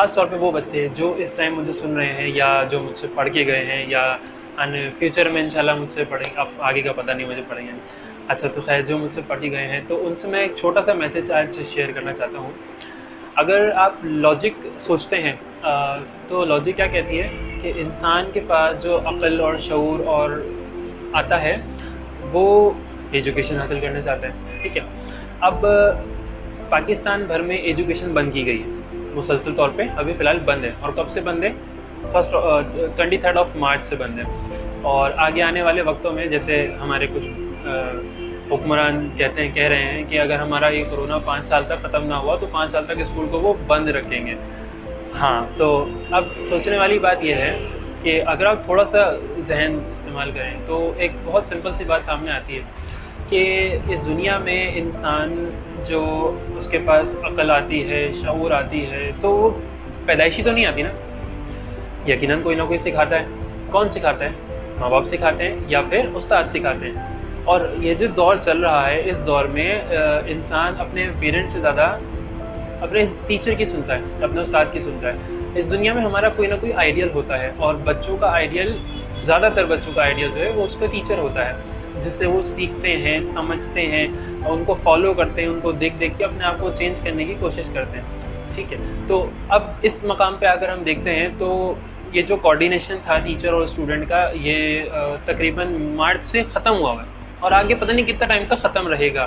ख़ास तौर पे वो बच्चे जो इस टाइम मुझे सुन रहे हैं या जो मुझसे पढ़ के गए हैं या फ्यूचर में इंशाल्लाह मुझसे पढ़ेंगे, अब आगे का पता नहीं मुझे पढ़ेंगे। अच्छा, तो ख़ैर जो मुझसे पढ़ के गए हैं तो उनसे मैं एक छोटा-सा मैसेज आज शेयर करना चाहता हूँ। अगर आप लॉजिक सोचते हैं तो लॉजिक क्या कहती है कि इंसान के पास जो अक्ल और शऊर और आता है वो एजुकेशन हासिल करना चाहता है, ठीक है। अब पाकिस्तान भर में एजुकेशन बंद की गई है मुसलसल तौर पे, अभी फ़िलहाल बंद है। और कब से बंद है? 23 ऑफ मार्च से बंद है। और आगे आने वाले वक्तों में जैसे हमारे कुछ हुक्मरान कह रहे हैं कि अगर हमारा ये कोरोना 5 साल तक ख़त्म ना हुआ तो 5 साल तक स्कूल को वो बंद रखेंगे। हाँ, तो अब सोचने वाली बात ये है कि अगर आप थोड़ा-सा ज़हन इस्तेमाल करें तो एक बहुत सिंपल सी बात सामने आती है कि इस दुनिया में इंसान जो उसके पास अक्ल आती है, शऊर आती है, तो वो पैदाइशी तो नहीं आती ना। यकीनन कोई ना कोई सिखाता है। कौन सिखाता है? माँ-बाप सिखाते हैं या फिर उस्ताद सिखाते हैं। और ये जो दौर चल रहा है, इस दौर में इंसान अपने पेरेंट्स से ज़्यादा अपने टीचर की सुनता है, अपने उस्ताद की सुनता है। इस दुनिया में हमारा कोई ना कोई आइडियल होता है और बच्चों का आइडियल, ज़्यादातर बच्चों का आइडियल जो है वो उसका टीचर होता है, जिससे वो सीखते हैं, समझते हैं और उनको फॉलो करते हैं, उनको देख-देख के अपने आप को चेंज करने की कोशिश करते हैं, ठीक है। तो अब इस मकाम पे आकर हम देखते हैं तो ये जो कोऑर्डिनेशन था टीचर और स्टूडेंट का, ये तकरीबन मार्च से ख़त्म हुआ है और आगे पता नहीं कितना टाइम तक ख़त्म रहेगा,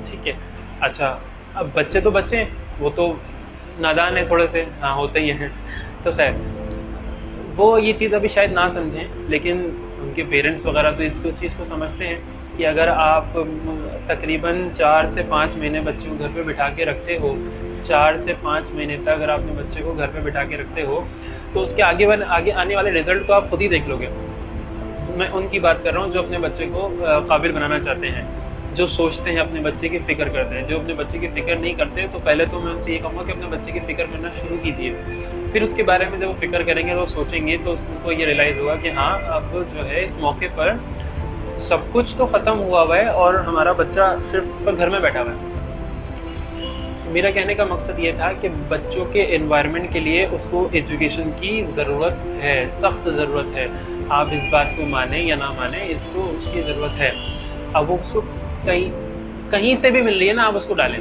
ठीक है। अच्छा, अब बच्चे तो बच्चे हैं, वो तो नादान है थोड़े से, हाँ होते ही हैं। तो ख़ैर वो ये चीज़ अभी शायद ना समझें, लेकिन उनके पेरेंट्स वग़ैरह तो इसको चीज़ को समझते हैं कि अगर आप तकरीबन 4 से 5 महीने बच्चे को घर पे बिठा के रखते हो, 4 से 5 महीने तक अगर आपने बच्चे को घर पे बिठा के रखते हो, तो उसके आगे आने वाले रिज़ल्ट को आप खुद ही देख लोगे। मैं उनकी बात कर रहा हूँ जो अपने बच्चे को काबिल बनाना चाहते हैं, जो सोचते हैं, अपने बच्चे की फ़िक्र करते हैं। जो अपने बच्चे की फ़िक्र नहीं करते, तो पहले तो मैं उनसे ये कहूँगा कि अपने बच्चे की फ़िक्र करना शुरू कीजिए। फिर उसके बारे में जब वो फ़िक्र करेंगे, वो सोचेंगे, तो उनको ये रियलाइज़ होगा कि हाँ, अब जो है इस मौके पर सब कुछ तो ख़त्म हुआ है और हमारा बच्चा सिर्फ़ घर में बैठा हुआ है। मेरा कहने का मकसद ये था कि बच्चों के एनवायरनमेंट के लिए उसको एजुकेशन की ज़रूरत है, सख्त ज़रूरत है। आप इस बात को मानें या ना मानें, इसको उसकी ज़रूरत है। अब वो उसको कहीं कहीं से भी मिल रही है ना, आप उसको डालें,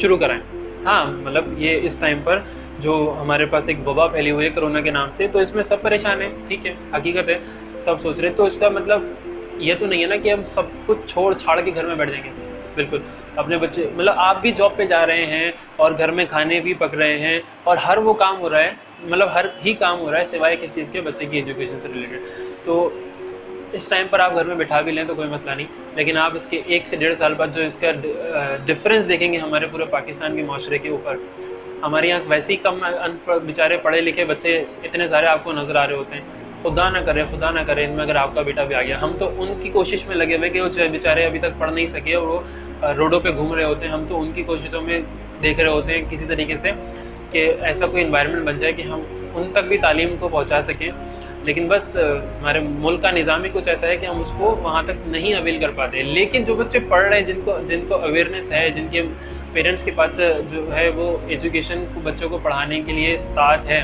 शुरू कराएँ। हाँ, मतलब ये इस टाइम पर जो हमारे पास एक वबा फैली हुई है कोरोना के नाम से, तो इसमें सब परेशान हैं, ठीक है, हकीकत है, सब सोच रहे हैं। तो इसका मतलब ये तो नहीं है ना कि हम सब कुछ छोड़-छाड़ के घर में बैठ जाएँगे। बिल्कुल, अपने बच्चे, मतलब आप भी जॉब पे जा रहे हैं और घर में खाने भी पक रहे हैं और हर वो काम हो रहा है, मतलब हर ही काम हो रहा है सिवाय किस चीज़ के, बच्चे की एजुकेशन से रिलेटेड। तो इस टाइम पर आप घर में बिठा भी लें तो कोई मसला नहीं, लेकिन आप इसके 1 से डेढ़ साल बाद जो इसका डिफ़रेंस देखेंगे हमारे पूरे पाकिस्तान के माशरे के ऊपर। हमारे यहाँ वैसे ही कम अनपढ़ बेचारे पढ़े लिखे बच्चे इतने सारे आपको नज़र आ रहे होते हैं। खुदा ना करे इनमें अगर आपका बेटा भी आ गया। हम तो उनकी कोशिश में लगे हुए कि वो जो बेचारे अभी तक पढ़ नहीं सके और वो रोडों पे घूम रहे होते हैं। हम तो उनकी कोशिशों में देख रहे होते हैं किसी तरीके से कि ऐसा कोई एनवायरनमेंट बन जाए कि हम उन तक भी तालीम को पहुँचा सकें। लेकिन बस हमारे मुल्क का निज़ाम ही कुछ ऐसा है कि हम उसको वहाँ तक नहीं अवेल कर पाते। लेकिन जो बच्चे पढ़ रहे हैं, जिनको अवेयरनेस है, जिनके पेरेंट्स के पास जो है वो एजुकेशन को, बच्चों को पढ़ाने के लिए स्टार्ट है,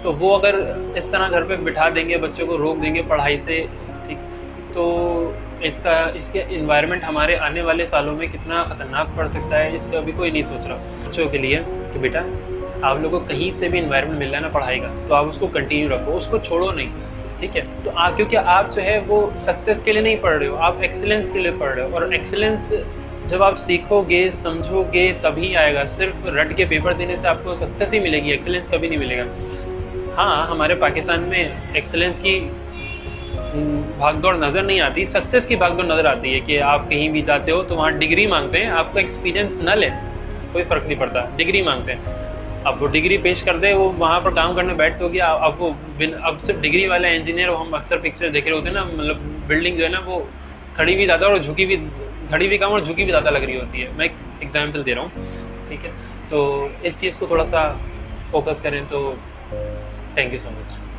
तो वो अगर इस तरह घर पे बिठा देंगे, बच्चों को रोक देंगे पढ़ाई से, ठीक, तो इसके एनवायरनमेंट हमारे आने वाले सालों में कितना ख़तरनाक पड़ सकता है, इसका अभी कोई नहीं सोच रहा। बच्चों के लिए कि बेटा आप लोगों को कहीं से भी एनवायरनमेंट मिल रहा है ना पढ़ाई का, तो आप उसको कंटिन्यू रखो, उसको छोड़ो नहीं, ठीक है। तो क्योंकि आप जो है वो सक्सेस के लिए नहीं पढ़ रहे हो, आप एक्सीलेंस के लिए पढ़ रहे हो। और एक्सीलेंस जब आप सीखोगे, समझोगे, तभी आएगा। सिर्फ रट के पेपर देने से आपको सक्सेस ही मिलेगी, एक्सीलेंस कभी नहीं मिलेगा। हाँ, हमारे पाकिस्तान में एक्सीलेंस की भागदौड़ नज़र नहीं आती, सक्सेस की भागदौड़ नज़र आती है कि आप कहीं भी जाते हो तो वहाँ डिग्री मांगते हैं, आपका एक्सपीरियंस न ले, कोई फ़र्क नहीं पड़ता, डिग्री मांगते हैं। अब वो डिग्री पेश कर दे, वो वहाँ पर काम करने बैठते हो गया, अब सिर्फ डिग्री वाले इंजीनियर, हम अक्सर पिक्चर देख रहे होते हैं ना, मतलब बिल्डिंग जो है ना वो खड़ी भी ज़्यादा और खड़ी भी कम और झुकी भी ज़्यादा लग रही होती है। मैं एक एग्जाम्पल दे रहा हूँ, ठीक है। तो इस चीज़ को थोड़ा सा फोकस करें तो थैंक यू सो मच।